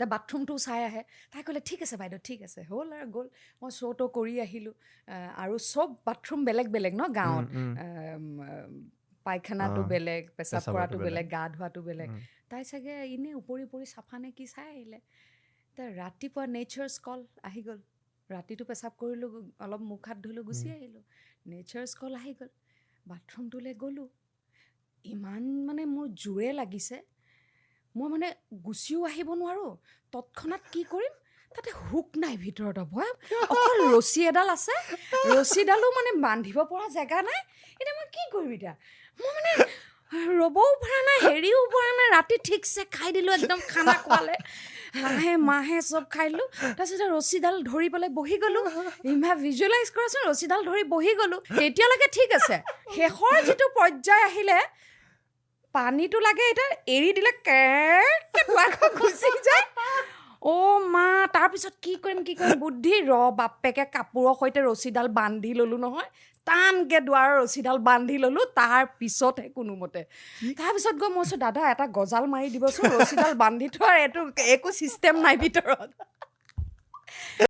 বাথৰুমটো চাই আহে তাই ক'লে ঠিক আছে বাইদেউ ঠিক আছে হ'ল আৰু গ'ল মই শ্ব'টো কৰি আহিলোঁ আৰু চব বাথৰুম বেলেগ বেলেগ ন গাঁৱত পায়খানাটো বেলেগ পেচাব কৰাটো বেলেগ গা ধোৱাটো বেলেগ তাই চাগে এনেই উপৰি চাফা নে কি চাই আহিলে ৰাতিপুৱা নেচাৰ্ছ কল আহি গ'ল ৰাতিটো পেচাব কৰিলোঁ অলপ মুখ হাত ধুলোঁ গুচি আহিলোঁ নেচাৰ্ছ কল আহি গ'ল বাথৰুমটোলৈ গ'লোঁ ইমান মানে মোৰ জোৰে লাগিছে মই মানে গুচিও আহিব নোৱাৰোঁ তৎক্ষণাত কি কৰিম তাতে হুক নাই ভিতৰত অকল ৰছী এডাল আছে ৰছীডালো মানে বান্ধিব পৰা জেগা নাই এতিয়া মই কি কৰিম এতিয়া মই মানে ৰ'বও পৰা নাই হেৰিও পৰা নাই ৰাতি ঠিকছে খাই দিলোঁ একদম খানা খোৱালে হাঁহে মাহে চব খাই দিলোঁ তাৰপিছতে ৰছীডাল ধৰি পেলাই বহি গ'লোঁ ইমান ভিজুৱেলাইজ কৰাচোন ৰছীডাল ধৰি বহি গ'লোঁ তেতিয়ালৈকে ঠিক আছে শেষৰ যিটো পৰ্যায় আহিলে পানীটো লাগে এতিয়া এৰি দিলে কেৰকে গুচি যায় মা তাৰপিছত কি কৰিম বুদ্ধি বাপেকে কাপোৰৰ সৈতে ৰছীডাল বান্ধি ল'লোঁ নহয় টানকৈ দুৱাৰৰ ৰছীডাল বান্ধি ল'লোঁ তাৰ পিছতহে কোনোমতে তাৰপিছত গৈ মই কৈছোঁ দাদা এটা গজাল মাৰি দিবচোন ৰছীডাল বান্ধি থোৱাৰ এইটো একো ছিষ্টেম নাই ভিতৰত